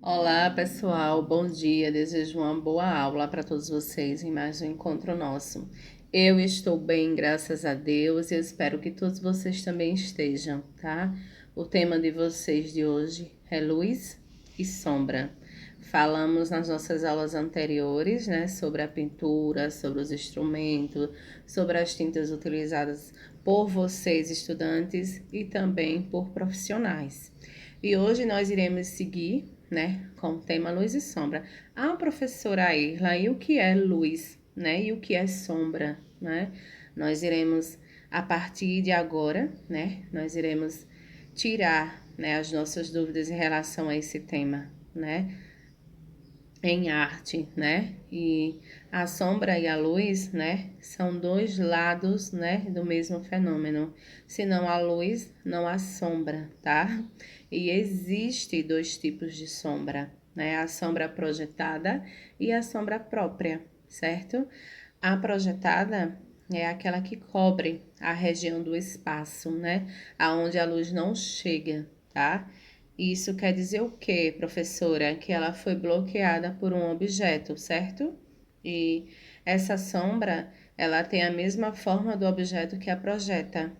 Olá, pessoal, bom dia. Desejo uma boa aula para todos vocês em mais um encontro nosso. Eu estou bem, graças a Deus, e eu espero que todos vocês também estejam, tá? O tema de vocês de hoje é luz e sombra. Falamos nas nossas aulas anteriores, né, sobre a pintura, sobre os instrumentos, sobre as tintas utilizadas por vocês, estudantes, e também por profissionais. E hoje nós iremos seguir, né, com o tema luz e sombra. A professora Irla, e o que é luz, né, e o que é sombra, né? Nós iremos, a partir de agora, né, nós iremos tirar, né, as nossas dúvidas em relação a esse tema, né, em arte, né? E a sombra e a luz, né, são dois lados, né, do mesmo fenômeno. Se não há luz, não há sombra, tá? E existe dois tipos de sombra, né? A sombra projetada e a sombra própria, certo? A projetada é aquela que cobre a região do espaço, né, aonde a luz não chega, tá? Isso quer dizer o quê, professora? Que ela foi bloqueada por um objeto, certo? E essa sombra, ela tem a mesma forma do objeto que a projeta,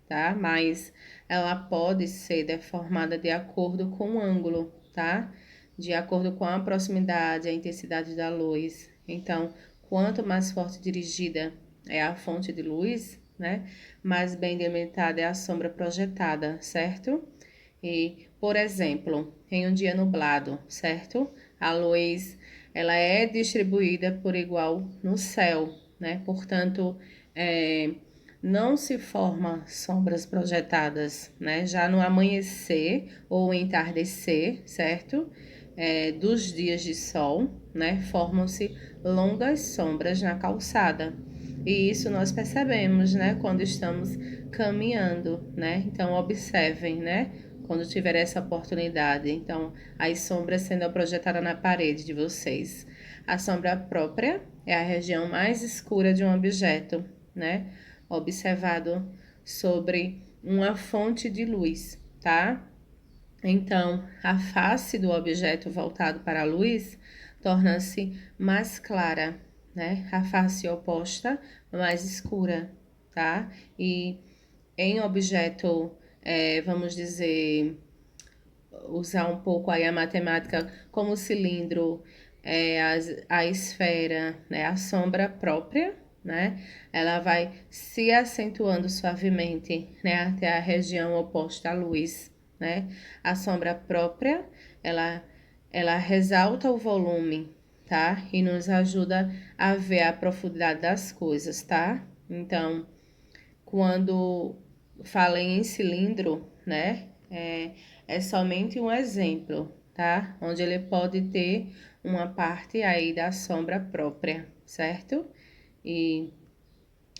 tá? Mas ela pode ser deformada de acordo com o ângulo, tá? De acordo com a proximidade, a intensidade da luz. Então, quanto mais forte dirigida é a fonte de luz, né? Mais bem delimitada é a sombra projetada, certo? E, por exemplo, em um dia nublado, certo? A luz, ela é distribuída por igual no céu, né? Portanto, não se forma sombras projetadas, né? Já no amanhecer ou entardecer, certo? Dos dias de sol, né? Formam-se longas sombras na calçada. E isso nós percebemos, né? Quando estamos caminhando, né? Então, observem, né? Quando tiver essa oportunidade. Então, as sombras sendo projetadas na parede de vocês. A sombra própria é a região mais escura de um objeto, né? Observado sobre uma fonte de luz, tá? Então, a face do objeto voltado para a luz torna-se mais clara, né? A face oposta, mais escura, tá? E em objeto, vamos dizer, usar um pouco aí a matemática como cilindro, a esfera, né, a sombra própria, né, ela vai se acentuando suavemente, né, até a região oposta à luz, né, a sombra própria, ela, ela resalta o volume, tá, e nos ajuda a ver a profundidade das coisas, tá, então, quando falei em cilindro, né? É somente um exemplo, tá? Onde ele pode ter uma parte aí da sombra própria, certo? E,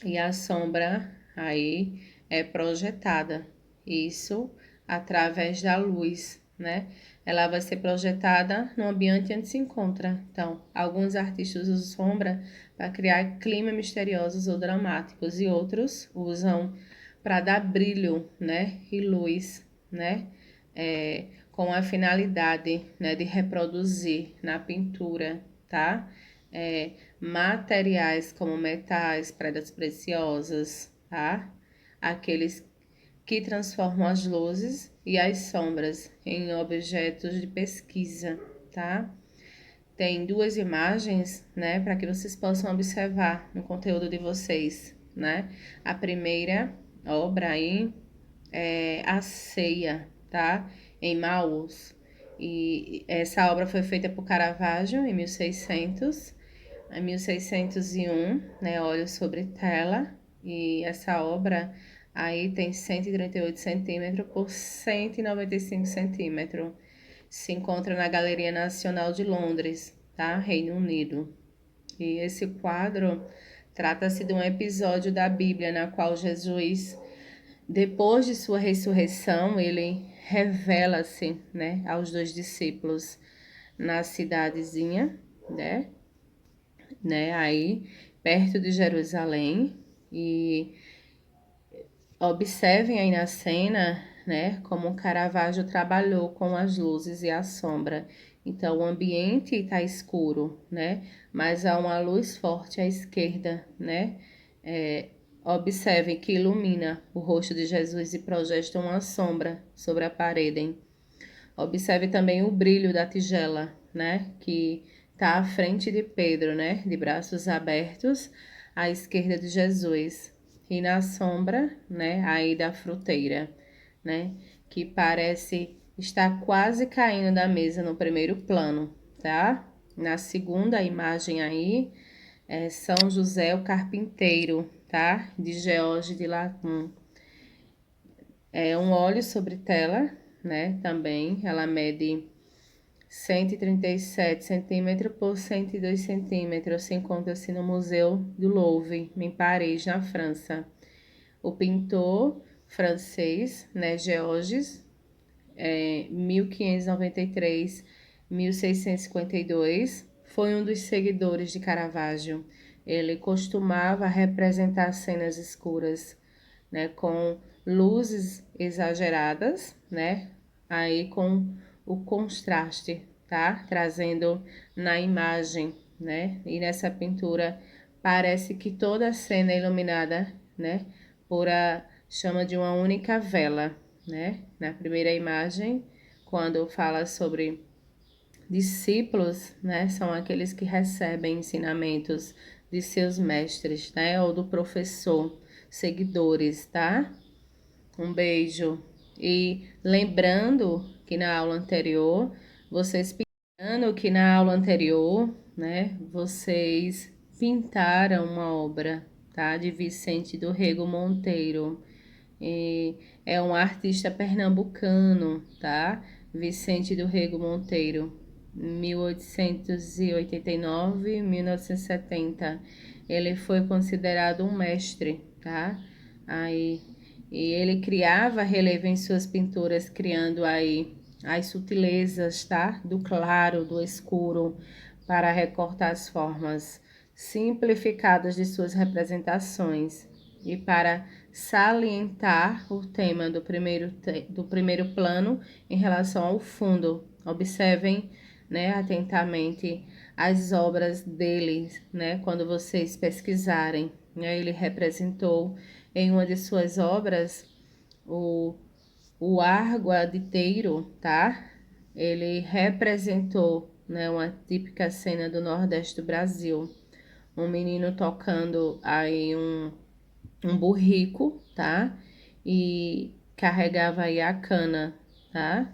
e a sombra aí é projetada. Isso através da luz, né? Ela vai ser projetada no ambiente onde se encontra. Então, alguns artistas usam sombra para criar climas misteriosos ou dramáticos e outros usam para dar brilho, né, e luz, né, com a finalidade, né, de reproduzir na pintura, tá? Materiais como metais, pedras preciosas, tá? Aqueles que transformam as luzes e as sombras em objetos de pesquisa, tá? Tem duas imagens, né, para que vocês possam observar no conteúdo de vocês, né? A primeira obra aí é A Ceia, tá? Em Maús. E essa obra foi feita por Caravaggio em 1600, em 1601, né? Óleo sobre tela. E essa obra aí tem 138 centímetros por 195 centímetros. Se encontra na Galeria Nacional de Londres, tá? Reino Unido. E esse quadro trata-se de um episódio da Bíblia na qual Jesus, depois de sua ressurreição, ele revela-se, né, aos dois discípulos na cidadezinha, aí perto de Jerusalém. E observem aí na cena né? Como o Caravaggio trabalhou com as luzes e a sombra. Então, o ambiente está escuro, né? Mas há uma luz forte à esquerda, né? Observe que ilumina o rosto de Jesus e projeta uma sombra sobre a parede. Observe também o brilho da tigela, né? Que está à frente de Pedro, né? De braços abertos à esquerda de Jesus. E na sombra, né? Aí da fruteira, né? Que parece estar quase caindo da mesa no primeiro plano, tá? Na segunda imagem aí, São José o Carpinteiro, tá? De George de Lacun. É um óleo sobre tela, né? Também, ela mede 137 centímetros por 102 centímetros. Se encontra-se no Museu do Louvre, em Paris, na França. O pintor francês, né, Georges, 1593, 1652, foi um dos seguidores de Caravaggio. Ele costumava representar cenas escuras, né, com luzes exageradas, né, aí com o contraste, tá, trazendo na imagem, né, e nessa pintura parece que toda a cena é iluminada, né, por a chama de uma única vela, né, na primeira imagem, quando fala sobre discípulos, né, são aqueles que recebem ensinamentos de seus mestres, né, ou do professor, seguidores, tá? Um beijo. E lembrando que na aula anterior, vocês pintaram que na aula anterior, né, vocês pintaram uma obra, tá, de Vicente do Rego Monteiro. E é um artista pernambucano, tá? Vicente do Rego Monteiro, 1889, 1970. Ele foi considerado um mestre, tá? Aí, e ele criava relevo em suas pinturas, criando aí as sutilezas, tá? Do claro, do escuro, para recortar as formas simplificadas de suas representações e para salientar o tema do primeiro plano em relação ao fundo. Observem, né, atentamente as obras dele, né, quando vocês pesquisarem. Né, ele representou em uma de suas obras o, o arguadeteiro, tá? Ele representou, né, uma típica cena do Nordeste do Brasil. Um menino tocando aí um burrico, tá? E carregava aí a cana, tá?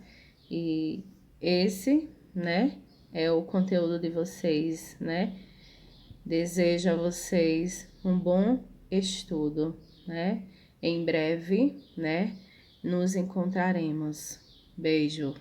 E esse, né, é o conteúdo de vocês, né? Desejo a vocês um bom estudo, né? Em breve, né, nos encontraremos. Beijo.